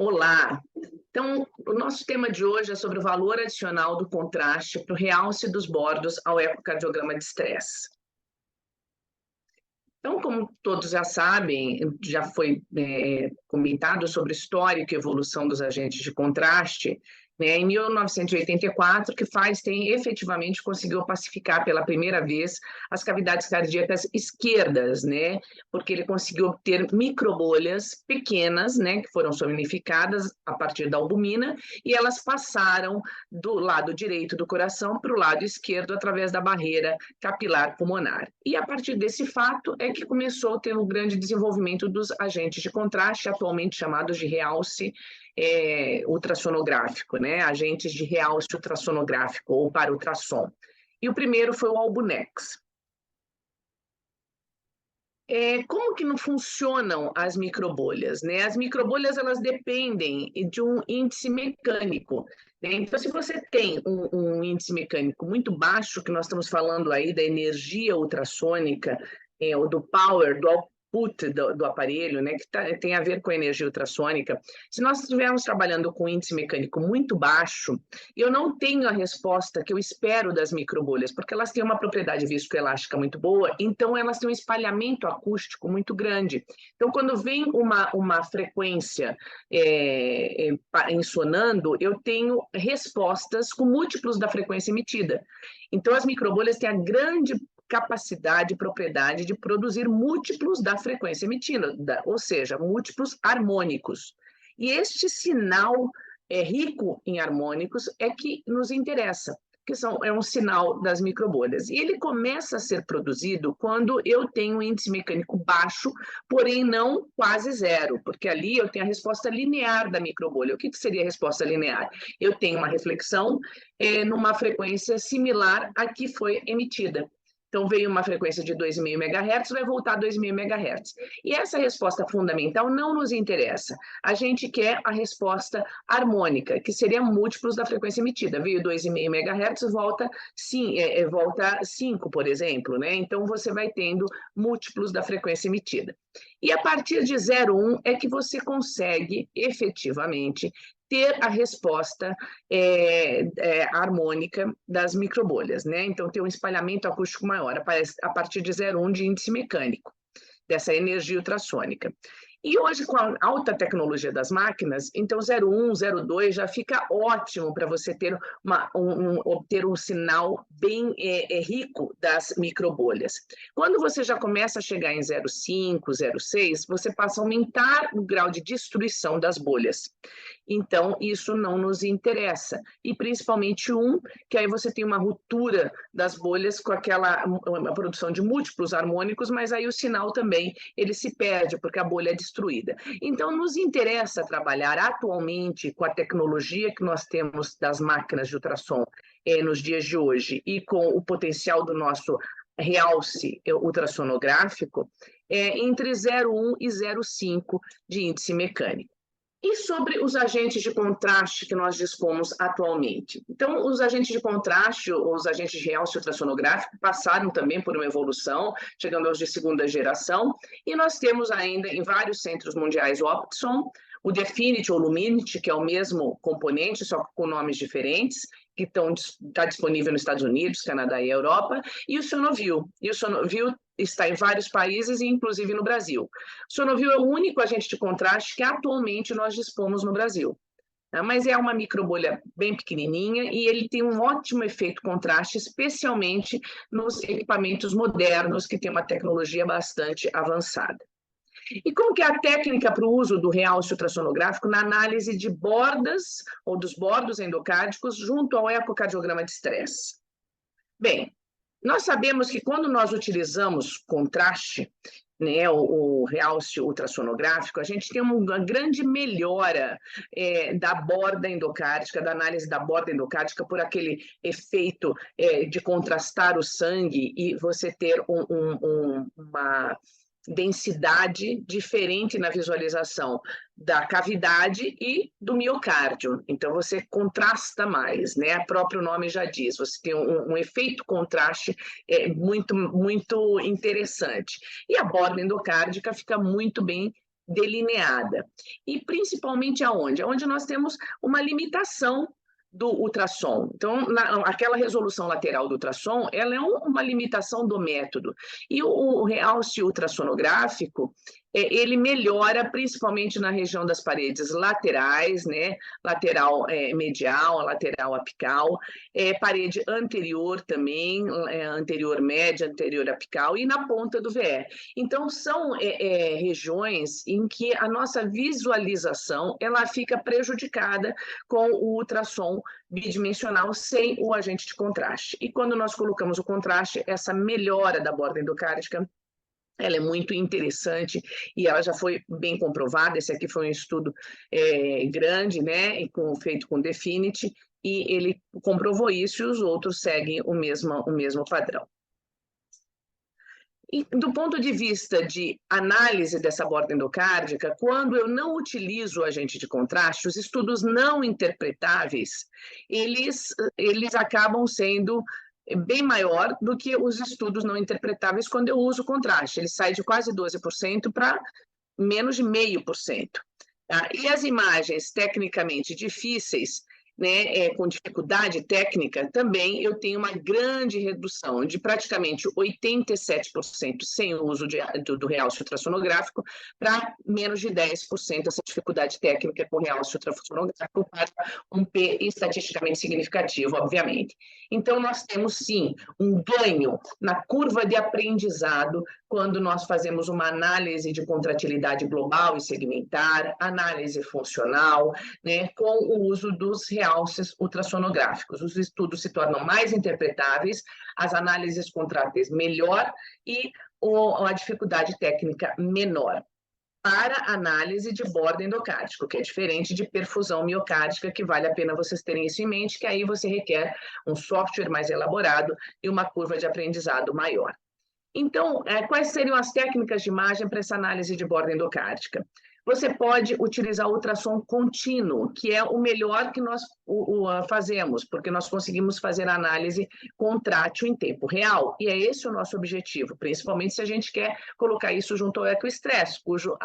Olá! Então, o nosso tema de hoje é sobre o valor adicional do contraste para o realce dos bordos ao ecocardiograma de estresse. Então, como todos já sabem, já foi comentado sobre o histórico e evolução dos agentes de contraste, né, em 1984, que Feinstein efetivamente conseguiu pacificar pela primeira vez as cavidades cardíacas esquerdas, né, porque ele conseguiu obter microbolhas pequenas, né, que foram somnificadas a partir da albumina, e elas passaram do lado direito do coração para o lado esquerdo através da barreira capilar pulmonar. E a partir desse fato é que começou a ter um grande desenvolvimento dos agentes de contraste, atualmente chamados de realce ultrassonográfico, né? Agentes de realce ultrassonográfico ou para ultrassom. E o primeiro foi o Albunex. Como que não funcionam as microbolhas, né? As microbolhas, elas dependem de um índice mecânico, né? Então, se você tem um índice mecânico muito baixo, que nós estamos falando aí da energia ultrassônica, ou do power, do output do aparelho, né, que tem a ver com a energia ultrassônica, se nós estivermos trabalhando com um índice mecânico muito baixo, eu não tenho a resposta que eu espero das microbolhas, porque elas têm uma propriedade viscoelástica muito boa, então elas têm um espalhamento acústico muito grande. Então, quando vem uma frequência ensonando, eu tenho respostas com múltiplos da frequência emitida. Então, as microbolhas têm a grande capacidade e propriedade de produzir múltiplos da frequência emitida, ou seja, múltiplos harmônicos. E este sinal rico em harmônicos é que nos interessa, que é um sinal das microbolhas. E ele começa a ser produzido quando eu tenho um índice mecânico baixo, porém não quase zero, porque ali eu tenho a resposta linear da microbolha. O que seria a resposta linear? Eu tenho uma reflexão numa frequência similar à que foi emitida. Então, veio uma frequência de 2,5 MHz, vai voltar a 2,5 MHz. E essa resposta fundamental não nos interessa. A gente quer a resposta harmônica, que seria múltiplos da frequência emitida. Veio 2,5 MHz, volta 5, por exemplo, né? Então, você vai tendo múltiplos da frequência emitida. E a partir de 0,1 é que você consegue, efetivamente, ter a resposta harmônica das microbolhas, né? Então, tem um espalhamento acústico maior, a partir de 0,1 de índice mecânico, dessa energia ultrassônica. E hoje, com a alta tecnologia das máquinas, então 0,1, 0,2 já fica ótimo para você ter obter um sinal bem rico das microbolhas. Quando você já começa a chegar em 0,5, 0,6, você passa a aumentar o grau de destruição das bolhas. Então, isso não nos interessa. E principalmente que aí você tem uma ruptura das bolhas com uma produção de múltiplos harmônicos, mas aí o sinal também ele se perde, porque a bolha é destruída. Então, nos interessa trabalhar atualmente com a tecnologia que nós temos das máquinas de ultrassom nos dias de hoje e com o potencial do nosso realce ultrassonográfico entre 0,1 e 0,5 de índice mecânico. E sobre os agentes de contraste que nós dispomos atualmente? Então, os agentes de contraste, os agentes de realce ultrassonográfico, passaram também por uma evolução, chegando aos de segunda geração, e nós temos ainda em vários centros mundiais o Optison, o Definity ou Luminity, que é o mesmo componente, só com nomes diferentes, que está disponível nos Estados Unidos, Canadá e Europa, e o Sonovil. E o Sonovil está em vários países, inclusive no Brasil. O Sonovil é o único agente de contraste que atualmente nós dispomos no Brasil. Mas é uma microbolha bem pequenininha e ele tem um ótimo efeito contraste, especialmente nos equipamentos modernos, que têm uma tecnologia bastante avançada. E como que é a técnica para o uso do realce ultrassonográfico na análise de bordas ou dos bordos endocárdicos junto ao ecocardiograma de estresse? Bem, nós sabemos que quando nós utilizamos contraste, né, o realce ultrassonográfico, a gente tem uma grande melhora da borda endocárdica, da análise da borda endocárdica por aquele efeito de contrastar o sangue e você ter uma densidade diferente na visualização da cavidade e do miocárdio. Então, você contrasta mais, né? O próprio nome já diz, você tem um efeito contraste muito, muito interessante. E a borda endocárdica fica muito bem delineada. E principalmente aonde? Onde nós temos uma limitação do ultrassom. Então, aquela resolução lateral do ultrassom, ela é uma limitação do método. E o realce ultrassonográfico, ele melhora principalmente na região das paredes laterais, né? Lateral medial, lateral apical, parede anterior também, anterior média, anterior apical, e na ponta do VE. Então, são regiões em que a nossa visualização ela fica prejudicada com o ultrassom bidimensional sem o agente de contraste. E quando nós colocamos o contraste, essa melhora da borda endocárdica, ela é muito interessante e ela já foi bem comprovada. Esse aqui foi um estudo grande, né, feito com Definity, e ele comprovou isso e os outros seguem o mesmo padrão. E, do ponto de vista de análise dessa borda endocárdica, quando eu não utilizo o agente de contraste, os estudos não interpretáveis, eles acabam sendo bem maior do que os estudos não interpretáveis quando eu uso contraste. Ele sai de quase 12% para menos de 0,5%. Tá? E as imagens tecnicamente difíceis, né, com dificuldade técnica, também eu tenho uma grande redução de praticamente 87% sem o uso do realce ultrassonográfico para menos de 10% essa dificuldade técnica com realce ultrassonográfico para um P estatisticamente significativo, obviamente. Então, nós temos, sim, um ganho na curva de aprendizado quando nós fazemos uma análise de contratilidade global e segmentar, análise funcional, né, com o uso dos realces ultrassonográficos. Os estudos se tornam mais interpretáveis, as análises contráteis melhor e a dificuldade técnica menor para análise de borda endocárdica, que é diferente de perfusão miocárdica, que vale a pena vocês terem isso em mente, que aí você requer um software mais elaborado e uma curva de aprendizado maior. Então, quais seriam as técnicas de imagem para essa análise de borda endocárdica? Você pode utilizar o ultrassom contínuo, que é o melhor que nós fazemos, porque nós conseguimos fazer a análise contrátil em tempo real, e é esse o nosso objetivo, principalmente se a gente quer colocar isso junto ao ecoestresse, cujo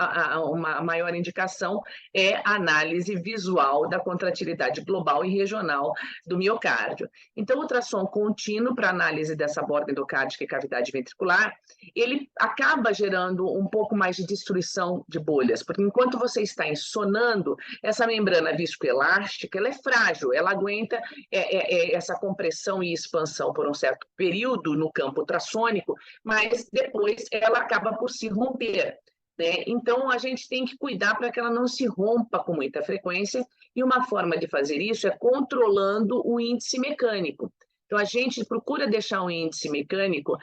uma maior indicação é a análise visual da contratilidade global e regional do miocárdio. Então, o ultrassom contínuo para análise dessa borda endocárdica e cavidade ventricular, ele acaba gerando um pouco mais de destruição de bolhas, porque enquanto você está ensonando, essa membrana viscoelástica, ela é frágil, ela aguenta essa compressão e expansão por um certo período no campo ultrassônico, mas depois ela acaba por se romper, né? Então, a gente tem que cuidar para que ela não se rompa com muita frequência, e uma forma de fazer isso é controlando o índice mecânico. Então, a gente procura deixar um índice mecânico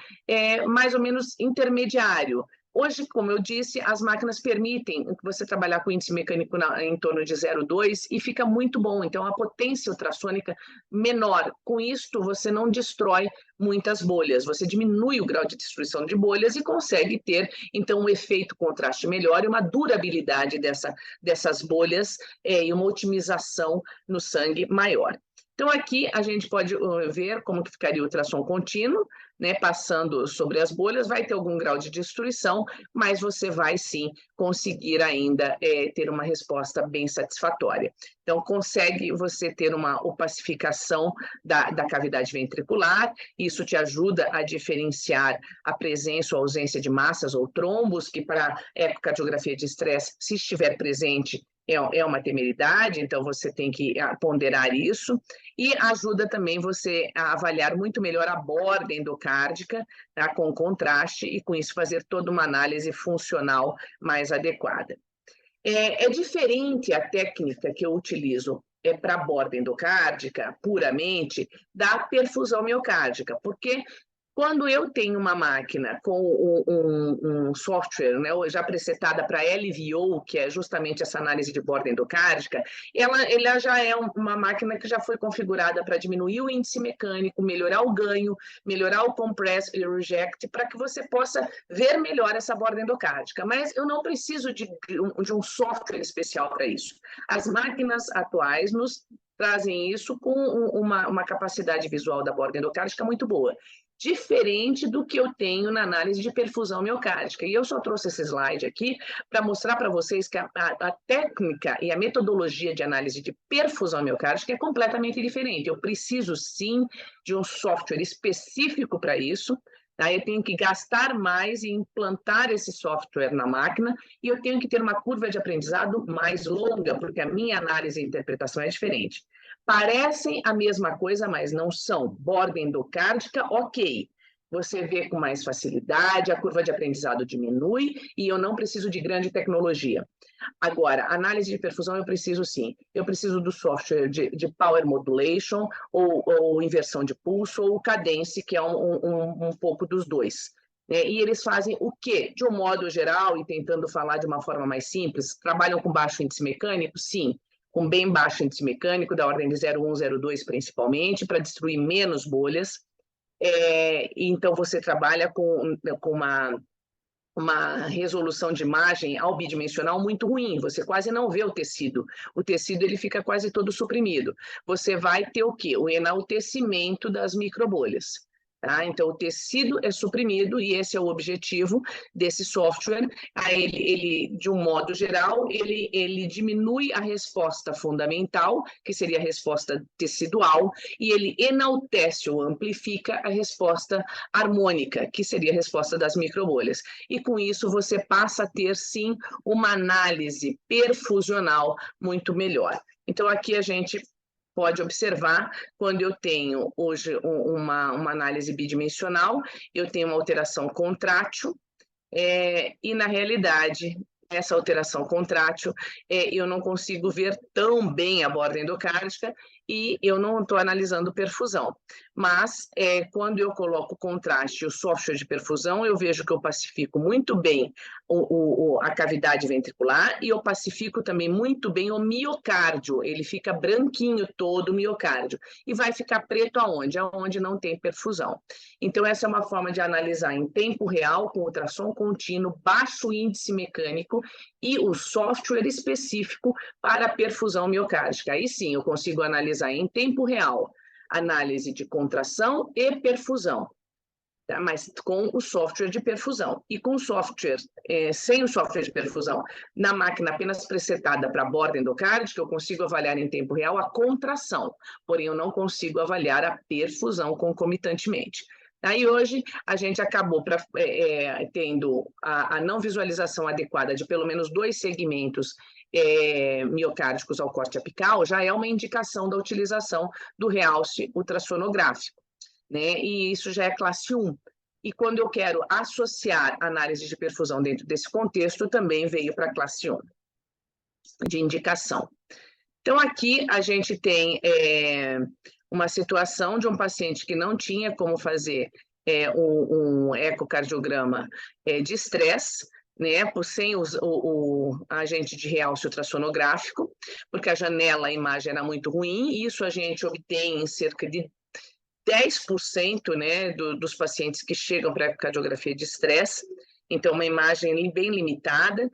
mais ou menos intermediário. Hoje, como eu disse, as máquinas permitem você trabalhar com índice mecânico em torno de 0,2 e fica muito bom. Então, a potência ultrassônica menor. Com isto, você não destrói muitas bolhas, você diminui o grau de destruição de bolhas e consegue ter, então, um efeito contraste melhor e uma durabilidade dessas bolhas e uma otimização no sangue maior. Então, aqui a gente pode ver como que ficaria o ultrassom contínuo, né, passando sobre as bolhas, vai ter algum grau de destruição, mas você vai sim conseguir ainda ter uma resposta bem satisfatória. Então, consegue você ter uma opacificação da cavidade ventricular, isso te ajuda a diferenciar a presença ou ausência de massas ou trombos, que para ecocardiografia de estresse, se estiver presente, é uma temeridade, então você tem que ponderar isso, e ajuda também você a avaliar muito melhor a borda endocárdica, tá, com contraste, e com isso fazer toda uma análise funcional mais adequada. É diferente a técnica que eu utilizo para a borda endocárdica, puramente, da perfusão miocárdica, porque quando eu tenho uma máquina com um software, né, já presetada para LVO, que é justamente essa análise de borda endocárdica, ela já é uma máquina que já foi configurada para diminuir o índice mecânico, melhorar o ganho, melhorar o compress e o reject, para que você possa ver melhor essa borda endocárdica. Mas eu não preciso de um software especial para isso. As máquinas atuais nos trazem isso com uma capacidade visual da borda endocárdica muito boa. diferente do que eu tenho na análise de perfusão miocárdica. E eu só trouxe esse slide aqui para mostrar para vocês que a técnica e a metodologia de análise de perfusão miocárdica é completamente diferente. Eu preciso, sim, de um software específico para isso. Tá? Eu tenho que gastar mais e implantar esse software na máquina, e eu tenho que ter uma curva de aprendizado mais longa, porque a minha análise e interpretação é diferente. Parecem a mesma coisa, mas não são. Borda endocárdica, ok. Você vê com mais facilidade, a curva de aprendizado diminui e eu não preciso de grande tecnologia. Agora, análise de perfusão eu preciso sim. Eu preciso do software de Power Modulation, ou inversão de pulso, ou Cadence, que é um pouco dos dois. E eles fazem o quê? De um modo geral, e tentando falar de uma forma mais simples, trabalham com baixo índice mecânico? Sim, com bem baixo índice mecânico, da ordem de 0,1, 0,2 principalmente, para destruir menos bolhas. Então, você trabalha com uma resolução de imagem ao bidimensional muito ruim, você quase não vê o tecido ele fica quase todo suprimido. Você vai ter o quê? O enaltecimento das microbolhas. Tá? Então, o tecido é suprimido e esse é o objetivo desse software. Ele de um modo geral, ele diminui a resposta fundamental, que seria a resposta tecidual, e ele enaltece ou amplifica a resposta harmônica, que seria a resposta das microbolhas. E com isso você passa a ter, sim, uma análise perfusional muito melhor. Então, aqui a gente pode observar, quando eu tenho hoje uma análise bidimensional, eu tenho uma alteração contrátil, e na realidade, essa alteração contrátil, eu não consigo ver tão bem a borda endocárdica e eu não estou analisando perfusão. Mas, quando eu coloco o contraste e o software de perfusão, eu vejo que eu pacifico muito bem a cavidade ventricular e eu pacifico também muito bem o miocárdio. Ele fica branquinho todo o miocárdio. E vai ficar preto aonde? Aonde não tem perfusão. Então, essa é uma forma de analisar em tempo real, com ultrassom contínuo, baixo índice mecânico e o software específico para a perfusão miocárdica. Aí sim, eu consigo analisar em tempo real análise de contração e perfusão, tá? Mas com o software de perfusão. E com o software, sem o software de perfusão, na máquina apenas presetada para a borda endocárdica, eu consigo avaliar em tempo real a contração, porém eu não consigo avaliar a perfusão concomitantemente. Aí hoje a gente acabou tendo a não visualização adequada de pelo menos 2 segmentos miocárdicos ao corte apical, já é uma indicação da utilização do realce ultrassonográfico, né? E isso já é classe 1. E quando eu quero associar análise de perfusão dentro desse contexto, também veio para a classe 1 de indicação. Então, aqui a gente tem uma situação de um paciente que não tinha como fazer um ecocardiograma de estresse, né, sem o agente de realce ultrassonográfico, porque a janela, a imagem era muito ruim, e isso a gente obtém em cerca de 10%, né, dos pacientes que chegam para a ecocardiografia de estresse. Então, uma imagem bem limitada,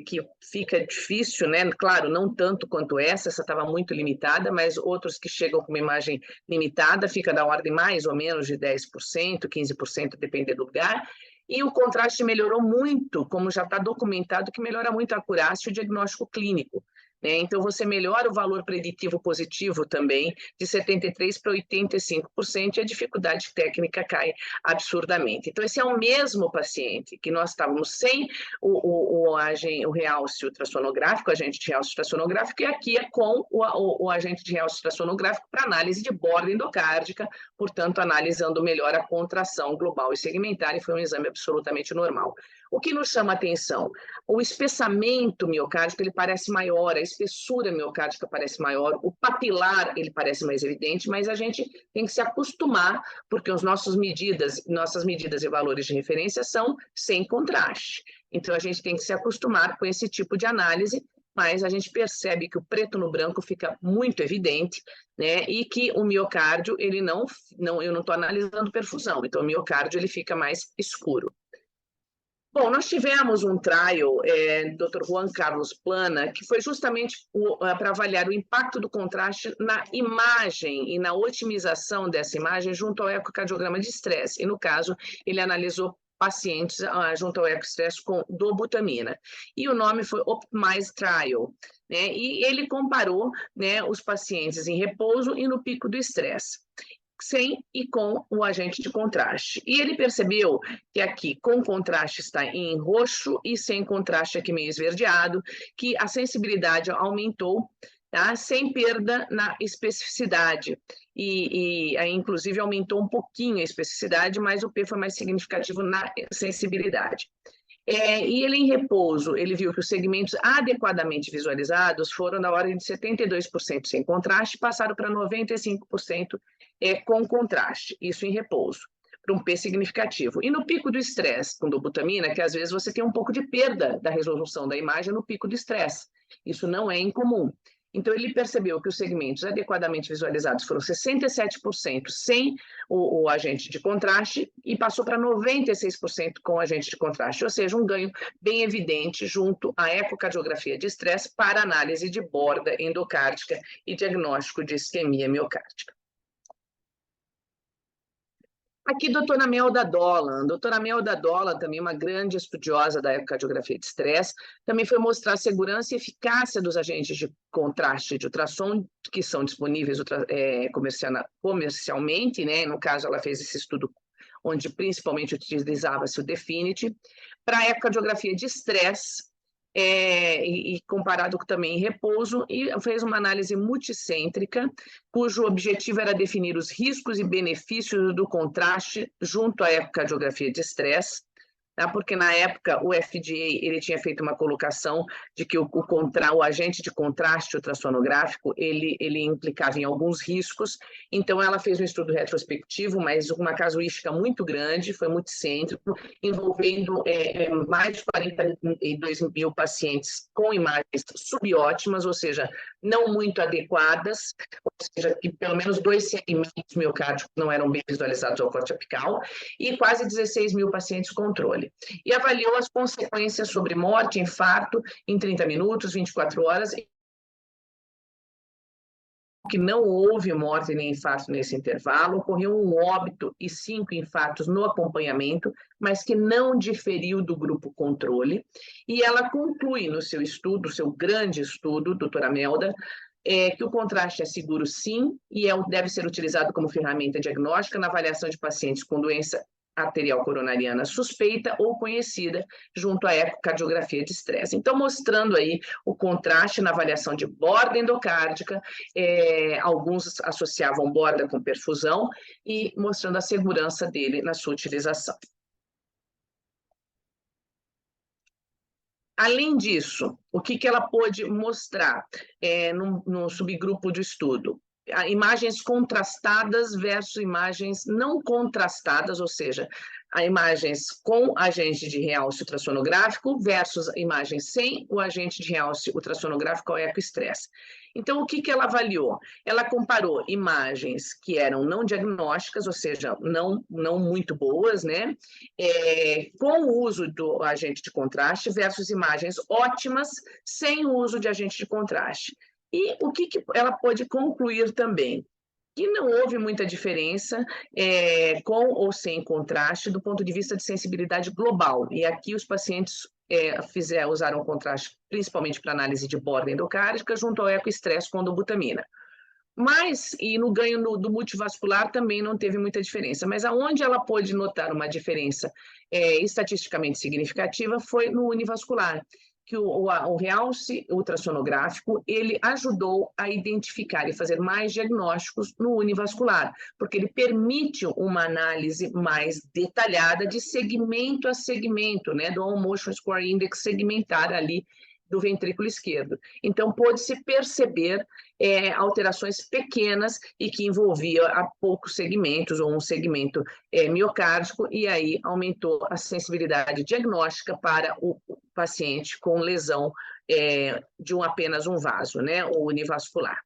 que fica difícil, né? Claro, não tanto quanto essa estava muito limitada, mas outros que chegam com uma imagem limitada, fica da ordem mais ou menos de 10%, 15%, dependendo do lugar. E o contraste melhorou muito, como já está documentado, que melhora muito a acurácia e o diagnóstico clínico. Então, você melhora o valor preditivo positivo também, de 73% para 85%, e a dificuldade técnica cai absurdamente. Então, esse é o mesmo paciente que nós estávamos sem o realce ultrassonográfico, o agente de realce ultrassonográfico, e aqui é com o agente de realce ultrassonográfico para análise de borda endocárdica, portanto, analisando melhor a contração global e segmentar, e foi um exame absolutamente normal. O que nos chama a atenção? O espessamento miocárdico, ele parece maior, a espessura miocárdica parece maior, o papilar, ele parece mais evidente, mas a gente tem que se acostumar, porque nossas medidas e valores de referência são sem contraste. Então, a gente tem que se acostumar com esse tipo de análise, mas a gente percebe que o preto no branco fica muito evidente, né? E que o miocárdio, eu não estou analisando perfusão, então o miocárdio ele fica mais escuro. Bom, nós tivemos um trial, Dr. Juan Carlos Plana, que foi justamente para avaliar o impacto do contraste na imagem e na otimização dessa imagem junto ao ecocardiograma de estresse. E, no caso, ele analisou pacientes junto ao ecoestresse com dobutamina. E o nome foi Optimize Trial, né? E ele comparou, né, os pacientes em repouso e no pico do estresse, sem e com o agente de contraste. E ele percebeu que aqui, com contraste, está em roxo e sem contraste aqui meio esverdeado, que a sensibilidade aumentou, tá? Sem perda na especificidade. E aí, inclusive, aumentou um pouquinho a especificidade, mas o P foi mais significativo na sensibilidade. E ele, em repouso, ele viu que os segmentos adequadamente visualizados foram da ordem de 72% sem contraste, passaram para 95% com contraste, isso em repouso, para um P significativo. E no pico do estresse, com dobutamina, que às vezes você tem um pouco de perda da resolução da imagem no pico do estresse, isso não é incomum. Então, ele percebeu que os segmentos adequadamente visualizados foram 67% sem o agente de contraste e passou para 96% com o agente de contraste, ou seja, um ganho bem evidente junto à ecocardiografia de estresse para análise de borda endocárdica e diagnóstico de isquemia miocárdica. Aqui, doutora Melda Dolan. Doutora Melda Dolan, também uma grande estudiosa da ecocardiografia de estresse, também foi mostrar a segurança e eficácia dos agentes de contraste de ultrassom que são disponíveis comercialmente, né? No caso, ela fez esse estudo onde principalmente utilizava-se o Definity, para a ecocardiografia de estresse, e comparado também em repouso, e fez uma análise multicêntrica, cujo objetivo era definir os riscos e benefícios do contraste junto à ecocardiografia de estresse, tá? Porque na época o FDA ele tinha feito uma colocação de que o agente de contraste ultrassonográfico ele implicava em alguns riscos, então ela fez um estudo retrospectivo, mas uma casuística muito grande, foi multicêntrico, envolvendo mais de 42 mil pacientes com imagens subótimas, ou seja, não muito adequadas, ou seja, que pelo menos 2 segmentos miocárdicos não eram bem visualizados ao corte apical, e quase 16 mil pacientes controle. E avaliou as consequências sobre morte, infarto, em 30 minutos, 24 horas, que não houve morte nem infarto nesse intervalo, ocorreu um óbito e 5 infartos no acompanhamento, mas que não diferiu do grupo controle. E ela conclui no seu estudo, seu grande estudo, doutora Melda, que o contraste é seguro sim, e deve ser utilizado como ferramenta diagnóstica na avaliação de pacientes com doença arterial coronariana suspeita ou conhecida, junto à ecocardiografia de estresse. Então, mostrando aí o contraste na avaliação de borda endocárdica, alguns associavam borda com perfusão, e mostrando a segurança dele na sua utilização. Além disso, o que ela pôde mostrar no subgrupo de estudo? Imagens contrastadas versus imagens não contrastadas, ou seja, imagens com agente de realce ultrassonográfico versus imagens sem o agente de realce ultrassonográfico ao ecoestresse. Então, o que ela avaliou? Ela comparou imagens que eram não diagnósticas, ou seja, não muito boas, né? Com o uso do agente de contraste versus imagens ótimas sem o uso de agente de contraste. E o que ela pode concluir também? Que não houve muita diferença com ou sem contraste do ponto de vista de sensibilidade global. E aqui os pacientes usaram contraste principalmente para análise de borda endocárdica junto ao ecoestresse com dobutamina. Mas, e no ganho do multivascular também não teve muita diferença, mas aonde ela pôde notar uma diferença estatisticamente significativa foi no univascular, que o realce ultrassonográfico, ele ajudou a identificar e fazer mais diagnósticos no univascular, porque ele permite uma análise mais detalhada de segmento a segmento, né, do All Motion Score Index segmentar ali do ventrículo esquerdo. Então, pôde-se perceber alterações pequenas e que envolvia a poucos segmentos ou um segmento miocárdico, e aí aumentou a sensibilidade diagnóstica para o paciente com lesão de apenas um vaso, né, o univascular.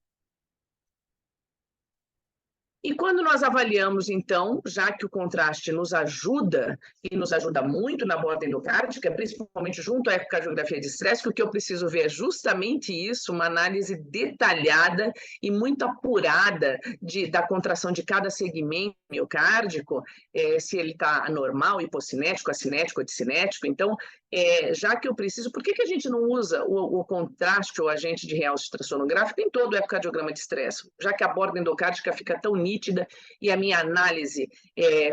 E quando nós avaliamos, então, já que o contraste nos ajuda, e nos ajuda muito na borda endocárdica, principalmente junto à ecocardiografia de estresse, que o que eu preciso ver é justamente isso, uma análise detalhada e muito apurada da contração de cada segmento miocárdico, se ele está anormal, hipocinético, acinético ou discinético. Então, já que eu preciso, por que a gente não usa o contraste ou agente de realce ultrassonográfico em todo o ecocardiograma de estresse? Já que a borda endocárdica fica tão nítida e a minha análise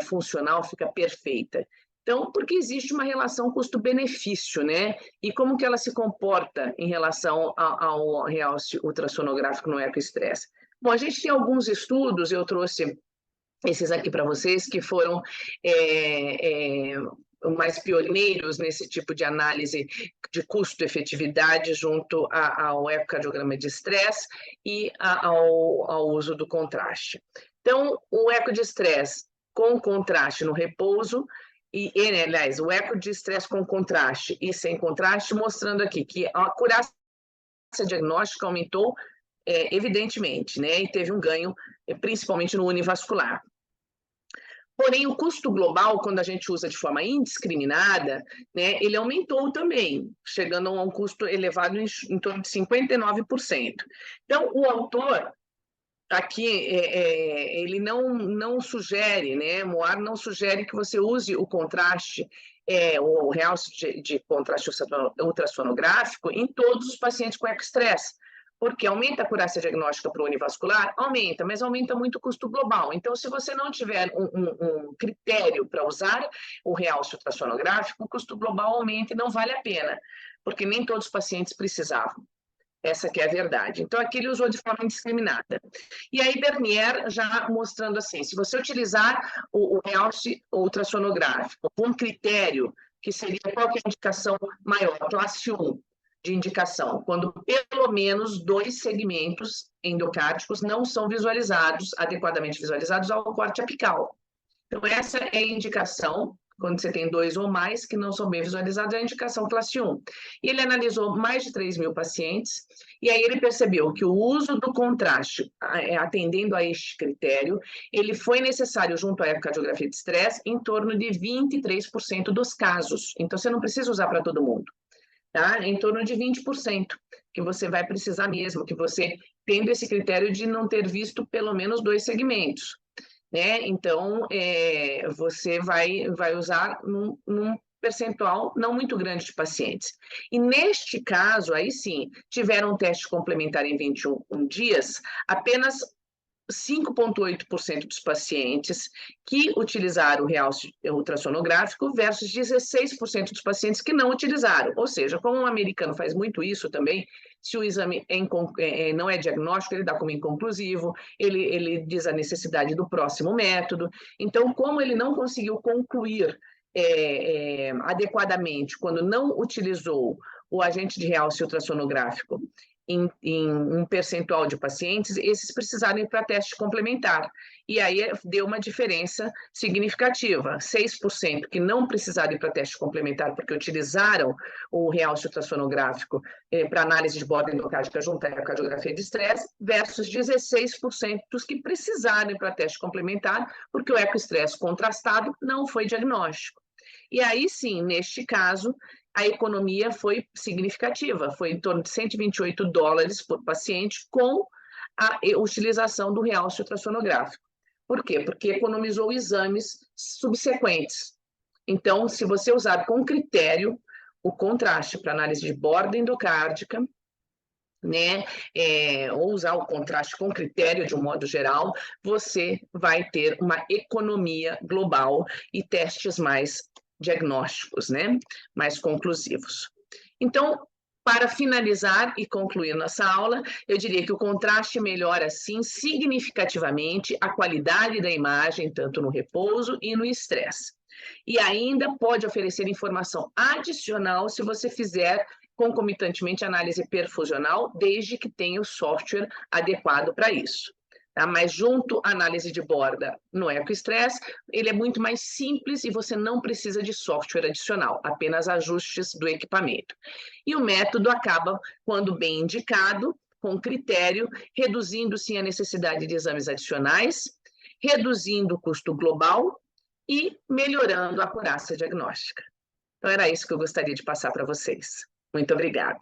funcional fica perfeita. Então, porque existe uma relação custo-benefício, né? E como que ela se comporta em relação ao realce ultrassonográfico no ecoestresse? Bom, a gente tem alguns estudos, eu trouxe esses aqui para vocês, que foram mais pioneiros nesse tipo de análise de custo-efetividade junto ao ecocardiograma de estresse e ao uso do contraste. Então, o eco de estresse com contraste no repouso, aliás, o eco de estresse com contraste e sem contraste, mostrando aqui que a acurácia diagnóstica aumentou evidentemente, né? E teve um ganho, principalmente no univascular. Porém, o custo global, quando a gente usa de forma indiscriminada, né, ele aumentou também, chegando a um custo elevado em torno de 59%. Então, o autor aqui, ele não sugere, né, Moir não sugere que você use o contraste, o realce de contraste ultrassonográfico em todos os pacientes com ecoestresse, porque aumenta a acurácia diagnóstica para o univascular? Aumenta, mas aumenta muito o custo global. Então, se você não tiver um critério para usar o realce ultrassonográfico, o custo global aumenta e não vale a pena, porque nem todos os pacientes precisavam. Essa que é a verdade. Então, aqui ele usou de forma indiscriminada. E aí, Bernier já mostrando assim, se você utilizar o realce ultrassonográfico com um critério que seria qual que é a indicação maior, classe 1 de indicação, quando pelo menos 2 segmentos endocárdicos não são visualizados, adequadamente visualizados ao corte apical. Então, essa é a indicação, quando você tem 2 ou mais que não são bem visualizados, é a indicação classe 1. E ele analisou mais de 3.000 pacientes, e aí ele percebeu que o uso do contraste, atendendo a este critério, ele foi necessário junto à ecocardiografia de estresse em torno de 23% dos casos. Então, você não precisa usar para todo mundo. Tá? Em torno de 20%, que você vai precisar mesmo, que você tendo esse critério de não ter visto pelo menos 2 segmentos. Né? Então, você vai usar num percentual não muito grande de pacientes. E neste caso, aí sim, tiveram um teste complementar em 21 dias, apenas 5,8% dos pacientes que utilizaram o realce ultrassonográfico versus 16% dos pacientes que não utilizaram. Ou seja, como o americano faz muito isso também, se o exame não é diagnóstico, ele dá como inconclusivo, ele diz a necessidade do próximo método. Então, como ele não conseguiu concluir adequadamente quando não utilizou o agente de realce ultrassonográfico em um percentual de pacientes, esses precisaram ir para teste complementar. E aí deu uma diferença significativa. 6% que não precisaram ir para teste complementar porque utilizaram o realce ultrassonográfico para análise de borda endocárdica junto à ecocardiografia de estresse, versus 16% dos que precisaram ir para teste complementar porque o ecoestresse contrastado não foi diagnóstico. E aí sim, neste caso, a economia foi significativa, foi em torno de $128 por paciente com a utilização do realce ultrassonográfico. Por quê? Porque economizou exames subsequentes. Então, se você usar com critério o contraste para análise de borda endocárdica, né, ou usar o contraste com critério de um modo geral, você vai ter uma economia global e testes mais diagnósticos, né, mais conclusivos. Então, para finalizar e concluir nossa aula, eu diria que o contraste melhora, sim, significativamente a qualidade da imagem, tanto no repouso e no estresse. E ainda pode oferecer informação adicional se você fizer concomitantemente análise perfusional, desde que tenha o software adequado para isso. Tá? Mas junto à análise de borda no ecoestresse, ele é muito mais simples e você não precisa de software adicional, apenas ajustes do equipamento. E o método acaba, quando bem indicado, com critério, reduzindo sim a necessidade de exames adicionais, reduzindo o custo global e melhorando a acurácia diagnóstica. Então, era isso que eu gostaria de passar para vocês. Muito obrigada.